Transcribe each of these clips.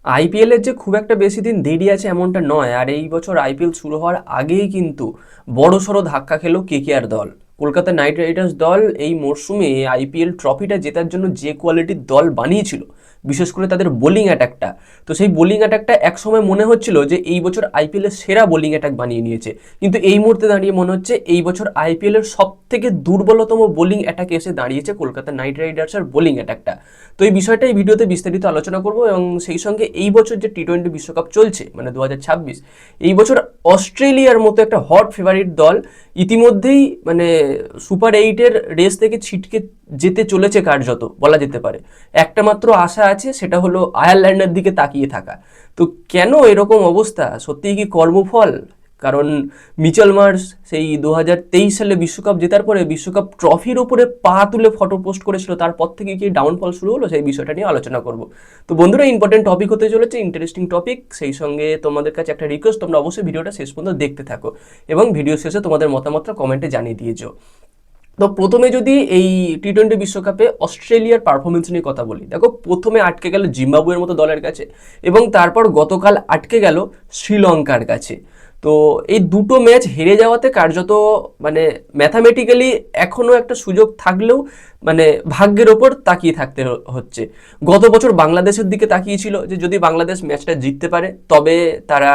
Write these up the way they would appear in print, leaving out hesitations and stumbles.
আইপিএলের যে খুব একটা বেশি দিন দেরি আছে এমনটা নয়, আর এই বছর আইপিএল শুরু হওয়ার আগেই কিন্তু বড়সড় ধাক্কা খেলো কেকেআর দল। কলকাতা নাইট রাইডার্স দল এই মরশুমে আইপিএল ট্রফিটা জেতার জন্য যে কোয়ালিটির দল বানিয়েছিল, বিশেষ করে তাদের বোলিং অ্যাটাকটা, তো সেই বোলিং অ্যাটাকটা একসময় মনে হচ্ছিল যে এই বছর আইপিএলের সেরা বোলিং অ্যাটাক বানিয়ে নিয়েছে। কিন্তু এই মুহূর্তে দাঁড়িয়ে মনে হচ্ছে এই বছর আইপিএলের সব থেকে দুর্বলতম বোলিং অ্যাটাকে এসে দাঁড়িয়েছে কলকাতা নাইট রাইডার্সের বোলিং অ্যাটাকটা। তো এই বিষয়টা এই ভিডিওতে বিস্তারিত আলোচনা করব, এবং সেই সঙ্গে এই বছর যে টি-20 বিশ্বকাপ চলছে মানে 2026, এই বছর অস্ট্রেলিয়ার মতো একটা হট ফেভারিট দল ইতিমধ্যেই মানে সুপার এইটের রেস থেকে ছিটকে যেতে চলেছে কার্যত বলা যেতে পারে। একটা মাত্র আশা আছে, সেটা হলো আয়ারল্যান্ডের দিকে তাকিয়ে থাকা। তো কেন এরকম অবস্থা? সত্যিই কি কর্মফল? কারণ মিচেল মার্শ সেই 2023 সালে বিশ্বকাপ জেতার পরে বিশ্বকাপ ট্রফির ওপরে পা তুলে ফটো পোস্ট করেছিল, তারপর থেকে কি ডাউনফল শুরু হলো, সেই বিষয়টা নিয়ে আলোচনা করব। তো বন্ধুরা, ইম্পর্টেন্ট টপিক হতে চলেছে, ইন্টারেস্টিং টপিক। সেই সঙ্গে তোমাদের কাছে একটা রিকোয়েস্ট, তোমরা অবশ্যই ভিডিওটা শেষ পর্যন্ত দেখতে থাকো এবং ভিডিও শেষে তোমাদের মতামতটা কমেন্টে জানিয়ে দিয়েছো। তো প্রথমে যদি এই টি-20 বিশ্বকাপে অস্ট্রেলিয়ার পারফরমেন্স নিয়ে কথা বলি, দেখো প্রথমে আটকে গেল জিম্বাবুয়ের মতো দলের কাছে, এবং তারপর গতকাল আটকে গেল শ্রীলঙ্কার কাছে। তো এই দুটো ম্যাচ হেরে যাওয়াতে কার্যত মানে ম্যাথামেটিক্যালি এখনও একটা সুযোগ থাকলেও মানে ভাগ্যের ওপর তাকিয়ে থাকতে হচ্ছে। গত বছর বাংলাদেশের দিকে তাকিয়েছিল যে যদি বাংলাদেশ ম্যাচটা জিততে পারে তবে তারা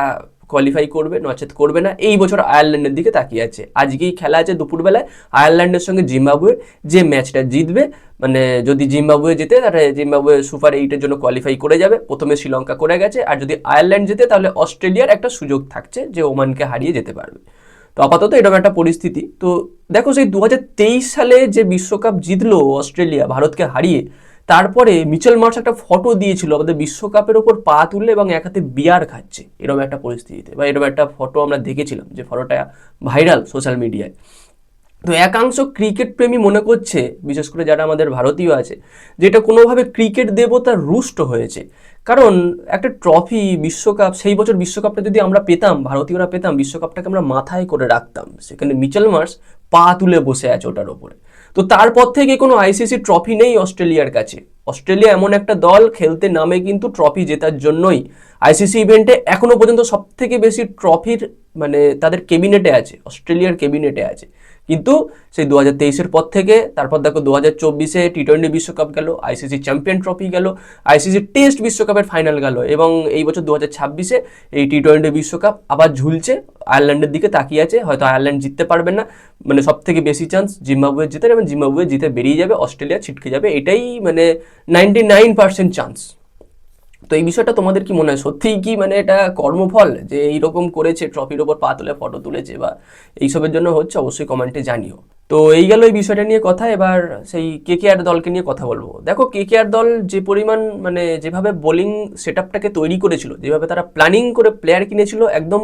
কোয়ালিফাই করবে, নচেত করবে না। এই বছর আয়ারল্যান্ডের দিকে তাকিয়ে আছে। আজকেই খেলা আছে দুপুরবেলায় আয়ারল্যান্ডের সঙ্গে জিম্বাবুয়ে, যে ম্যাচটা জিতবে মানে যদি জিম্বাবুয়ে জেতে তাহলে জিম্বাবুয়ে সুপার এইটের জন্য কোয়ালিফাই করে যাবে, প্রথমে শ্রীলঙ্কা করে গেছে। আর যদি আয়ারল্যান্ড জেতে তাহলে অস্ট্রেলিয়ার একটা সুযোগ থাকছে যে ওমানকে হারিয়ে যেতে পারবে। তো আপাতত এরকম একটা পরিস্থিতি। তো দেখো সেই 2023 সালে যে বিশ্বকাপ জিতলো অস্ট্রেলিয়া ভারতকে হারিয়ে, তারপরে মিচেল মার্শ একটা ফটো দিয়েছিল আমাদের বিশ্বকাপের ওপর পা তুললে এবং এক হাতে বিয়ার খাচ্ছে, এরকম একটা পরিস্থিতিতে, বা এরকম একটা ফটো আমরা দেখেছিলাম, যে ফটোটা ভাইরাল সোশ্যাল মিডিয়ায়। তো একাংশ ক্রিকেট প্রেমী মনে করছে, বিশেষ করে যারা আমাদের ভারতীয় আছে, যে এটা কোনোভাবে ক্রিকেট দেবতা রুষ্ট হয়েছে। কারণ একটা ট্রফি বিশ্বকাপ, সেই বছর বিশ্বকাপটা যদি আমরা পেতাম, ভারতীয়রা পেতাম, বিশ্বকাপটাকে আমরা মাথায় করে রাখতাম, সেখানে মিচেল মার্শ পা তুলে বসে আছে ওটার ওপরে। তো তারপর থেকে কোনো আইসিসি ট্রফি নেই অস্ট্রেলিয়ার কাছে। অস্ট্রেলিয়া এমন একটা দল খেলতে নামে কিন্তু ট্রফি জেতার জন্যই। আইসিসি ইভেন্টে এখনো পর্যন্ত সব থেকে বেশি ট্রফির মানে তাদের ক্যাবিনেটে আছে, অস্ট্রেলিয়ার ক্যাবিনেটে আছে। কিন্তু সেই 2023-এর পর থেকে, তারপর দেখো 2024-এ টি-20 বিশ্বকাপ গেল, আইসিসি চ্যাম্পিয়ন ট্রফি গেল, আইসিসি টেস্ট বিশ্বকাপের ফাইনাল গেল, এবং এই বছর 2026-এ এই টি-20 বিশ্বকাপ আবার ঝুলছে, আয়ারল্যান্ডের দিকে তাকিয়ে আছে। হয়তো আয়ারল্যান্ড জিততে পারবে না, মানে সব থেকে বেশি চান্স জিম্বাবুয়ে জিতের, এবং জিম্বাবুয়ে জিতে বেরিয়ে যাবে, অস্ট্রেলিয়া ছিটকে যাবে, এটাই মানে 99% চান্স। তো এই বিষয়টা তোমাদের কি মনে হয়, সত্যিই কি মানে এটা কর্মফল যে এইরকম করেছে, ট্রফির ওপর পা তুলে ফটো তুলেছে, বা এইসবের জন্য হচ্ছে? অবশ্যই কমেন্টে জানিও। তো এই গেল এই বিষয়টা নিয়ে কথা। এবার সেই কেকেআর দলকে নিয়ে কথা বলবো। দেখো কেকেআর দল যে পরিমাণ মানে যেভাবে বোলিং সেট আপটাকে তৈরি করেছিল, যেভাবে তারা প্ল্যানিং করে প্লেয়ার কিনেছিল, একদম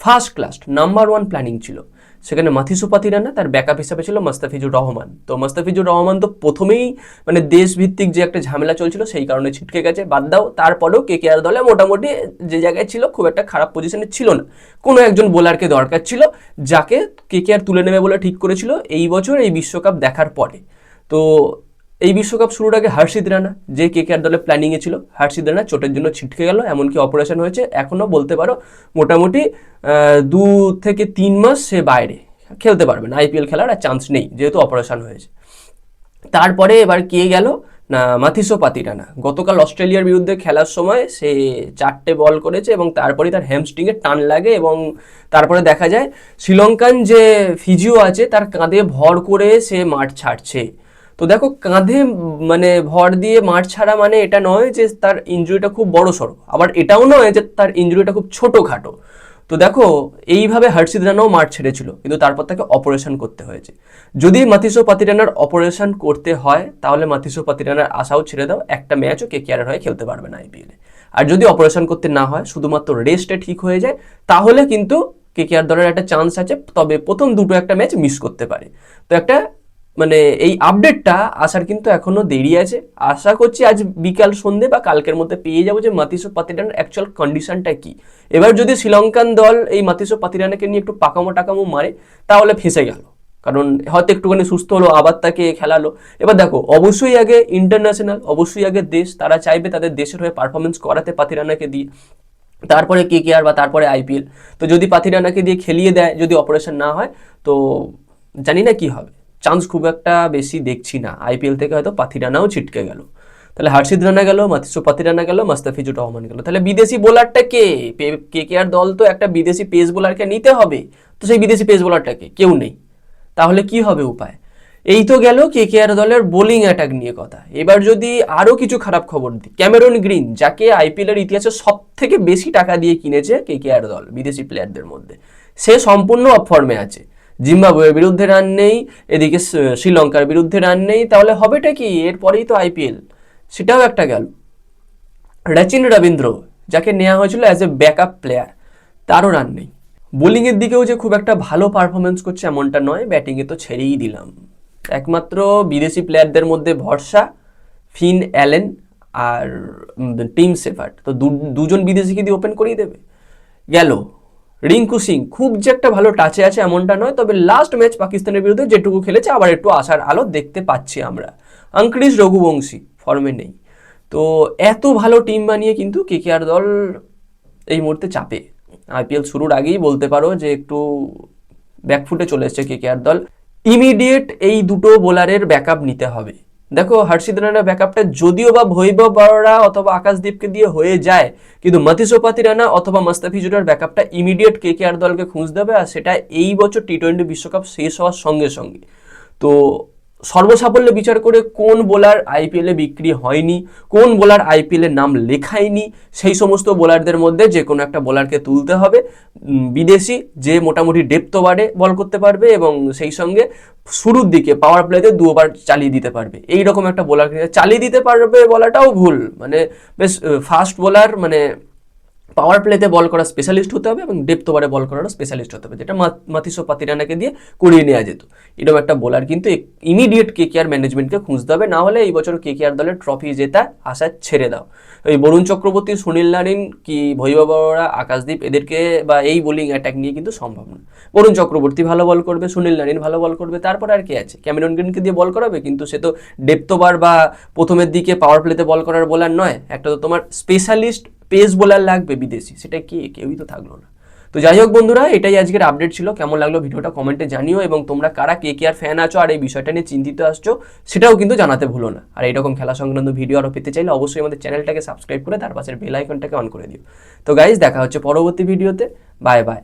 first class number one planning ছিল। সেখানে মাথিসু পাতিরানা, তার ব্যাকআপ হিসাবে ছিল মাস্তাফিজুর রহমান। তো মাস্তাফিজুর রহমান তো প্রথমেই মানে দেশভিত্তিক যে একটা ঝামেলা চলছিল সেই কারণে ছিটকে গেছে, বাদ দাও। তারপরেও কেকেআর দলে মোটামুটি যে জায়গায় ছিল খুব একটা খারাপ পজিশনে ছিল না। কোনো একজন বোলারকে দরকার ছিল যাকে কেকেআর তুলে নেবে বলে ঠিক করেছিল এই বছর এই বিশ্বকাপ দেখার পরে। তো এই বিশ্বকাপ শুরুর আগে হর্ষিত রানা, যে কেকেআর দলে প্ল্যানিংয়ে ছিল, হর্ষিত রানা চোটের জন্য ছিটকে গেল, এমনকি অপারেশন হয়েছে। এখনও বলতে পারো মোটামুটি 2 থেকে 3 মাস সে বাইরে, খেলতে পারবে না, আইপিএল খেলার আর চান্স নেই যেহেতু অপারেশন হয়েছে। তারপরে এবার কে গেল না, মাথিসো পাতিরানা। গতকাল অস্ট্রেলিয়ার বিরুদ্ধে খেলার সময় সে 4টে বল করেছে এবং তারপরে তার হ্যামস্ট্রিংয়ে টান লাগে, এবং তারপরে দেখা যায় শ্রীলঙ্কান যে ফিজিও আছে তার কাঁধে ভর করে সে মাঠ ছাড়ছে। তো দেখো কাঁধে মানে ভর দিয়ে মাঠ ছাড়া মানে এটা নয় যে তার ইনজুরিটা খুব বড় সড়ো, আবার এটাও নয় যে তার ইনজুরিটা খুব ছোটোখাটো। তো দেখো এইভাবে হর্ষিত রানাও মাঠ ছেড়েছিল, কিন্তু তারপর তাকে অপারেশন করতে হয়েছে। যদি মাথিসো পাতিরানার অপারেশন করতে হয় তাহলে মাথিসো পাতিরানার আশাও ছেড়ে দাও, একটা ম্যাচও কেকেআরের হয়ে খেলতে পারবে না আইপিএলে। আর যদি অপারেশন করতে না হয়, শুধুমাত্র রেস্টে ঠিক হয়ে যায়, তাহলে কিন্তু কেকেআর দলের একটা চান্স আছে, তবে প্রথম দুটো একটা ম্যাচ মিস করতে পারে। তো একটা মানে এই আপডেটটা আসার কিন্তু এখনো দেরি আছে। আশা করছি আজ বিকাল সন্ধে বা কালকের মধ্যে পেয়ে যাবো যে মাথিসো পাতিরানার অ্যাকচুয়াল কন্ডিশনটা কি। এবার যদি শ্রীলঙ্কান দল এই মাথিসো পাতিরানাকে নিয়ে একটু পাকামো টাকামো মারে তাহলে ফেঁসে গেল, কারণ হয়তো একটুখানি সুস্থ হলো, আবার তাকে খেলালো। এবার দেখো, অবশ্যই আগে ইন্টারন্যাশনাল, অবশ্যই আগে দেশ, তারা চাইবে তাদের দেশের হয়ে পারফরমেন্স করাতে পাতিরানাকে দিয়ে, তারপরে কেকেআর বা তারপরে আইপিএল। তো যদি পাতিরানাকে দিয়ে খেলিয়ে দেয়, যদি অপারেশন না হয়, তো জানি না কি হবে, চান্স খুব একটা বেশি দেখছি না। আইপিএল থেকে হয়তো পাতিরানাও ছিটকে গেল। তাহলে হার্ষিদ রানা গেল, মাতিসো পাতিরানা গেল, মাস্তাফিজুর রহমান গেল। তাহলে বিদেশি বোলারটা কে? কেকেআর দল তো একটা বিদেশি পেস বোলারকে নিতে হবে, তো সেই বিদেশি পেস বোলারটাকে কেউ নেই। তাহলে কি হবে উপায়? এই তো গেল কেকেআর দলের বোলিং অ্যাটাক নিয়ে কথা। এবার যদি আরও কিছু খারাপ খবর দিই, ক্যামেরন গ্রিন, যাকে আইপিএল এর ইতিহাসে সব থেকে বেশি টাকা দিয়ে কিনেছে কেকেআর দল বিদেশি প্লেয়ারদের মধ্যে, সে সম্পূর্ণ অফ ফর্মে আছে। জিম্বাবুয়ের বিরুদ্ধে রান নেই, এদিকে শ্রীলঙ্কার বিরুদ্ধে রান নেই, তাহলে হবেটা কি? এরপরেই তো আইপিএল, সেটাও একটা গেল। রচিন রবীন্দ্র, যাকে নেওয়া হয়েছিল অ্যাজ এ ব্যাকআপ প্লেয়ার, তারও রান নেই। বোলিংয়ের দিকেও যে খুব একটা ভালো পারফরমেন্স করছে এমনটা নয়, ব্যাটিংয়ে তো ছেড়েই দিলাম। একমাত্র বিদেশি প্লেয়ারদের মধ্যে ভরসা ফিন অ্যালেন আর টিম সেফার্ট, তো দুজন বিদেশিকে দিয়ে ওপেন করিয়ে দেবে। গেল রিঙ্কু সিং, খুব যে একটা ভালো টাচে আছে এমনটা নয়, তবে লাস্ট ম্যাচ পাকিস্তানের বিরুদ্ধে যেটুকু খেলেছে আবার একটু আশার আলো দেখতে পাচ্ছি আমরা। অঙ্করিশ রঘুবংশী ফর্মে নেই। তো এত ভালো টিম বানিয়ে কিন্তু কেকেআর দল এই মুহূর্তে চাপে। আইপিএল শুরুর আগেই বলতে পারো যে একটু ব্যাকফুটে চলে এসেছে কেকেআর দল। ইমিডিয়েট এই দুটো বোলারের ব্যাকআপ নিতে হবে। দেখো, হর্ষিদ রানার ব্যাকআপটা যদিও বা ভৈভব বড়রা অথবা আকাশদীপকে দিয়ে হয়ে যায়, কিন্তু মতিসো পাতিরানা অথবা মাস্তাফিজুরের ব্যাকআপটা ইমিডিয়েট কেকেআর দলকে খুঁজতে হবে, আর সেটা এই বছর টি-20 বিশ্বকাপ শেষ হওয়ার সঙ্গে সঙ্গে। তো সর্বসাফল্য বিচার করে কোন বোলার আইপিএলে বিক্রি হয়নি, কোন বোলার আইপিএলের নাম লেখায়নি, সেই সমস্ত বোলারদের মধ্যে যে কোনো একটা বোলারকে তুলতে হবে, বিদেশি, যে মোটামুটি ডেপথ ওভারে বল করতে পারবে এবং সেই সঙ্গে শুরুর দিকে পাওয়ার প্লেতে 2 ওভার চালিয়ে দিতে পারবে। এইরকম একটা বোলারকে চালিয়ে দিতে পারবে বলাটাও ভুল, মানে বেশ ফাস্ট বোলার, মানে পাওয়ার প্লেতে বল করা স্পেশালিস্ট হতে হবে এবং ডেপথ ওভারে বল করারও স্পেশালিস্ট হতে হবে, যেটা মাতিসো পাতিরানাকে দিয়ে করিয়ে নেওয়া যেত। এরকম একটা বোলার কিন্তু ইমিডিয়েট কেকেআর ম্যানেজমেন্টকে খুঁজতে হবে, না হলে এই বছর কেকেআর দলের ট্রফি জেতা আশা ছেড়ে দাও। এই বরুণ চক্রবর্তী, সুনীল নারিন কি ভৈভব বড়রা, আকাশদীপ, এদেরকে বা এই বোলিং অ্যাটাক নিয়ে কিন্তু সম্ভব না। বরুণ চক্রবর্তী ভালো বল করবে, সুনীল নারিন ভালো বল করবে, তারপর আর কে আছে? ক্যামেরন গ্রিনকে দিয়ে বল করাবে, কিন্তু সে তো ডেপথ ওভার বা প্রথমের দিকে পাওয়ার প্লেতে বল করার বোলার নয়। একটা তো তোমার স্পেশালিস্ট পেস বোলার লাগবে বিদেশি, সেটা কি? কেউই তো থাকলো না। তো যাই হোক বন্ধুরা, এটাই আজকের আপডেট ছিল। কেমন লাগলো ভিডিওটা কমেন্টে জানিও, এবং তোমরা কারা কেকেআর ফ্যান আছো আর এই বিষয়টা নিয়ে চিন্তিত আসছো সেটাও কিন্তু জানাতে ভুলো না। আর এইরকম খেলা সংক্রান্ত ভিডিও আরও পেতে চাইলে অবশ্যই আমাদের চ্যানেলটাকে সাবস্ক্রাইব করে তার পাশের বেল আইকনটাকে অন করে দিও। তো গাইজ, দেখা হচ্ছে পরবর্তী ভিডিওতে। Bye bye.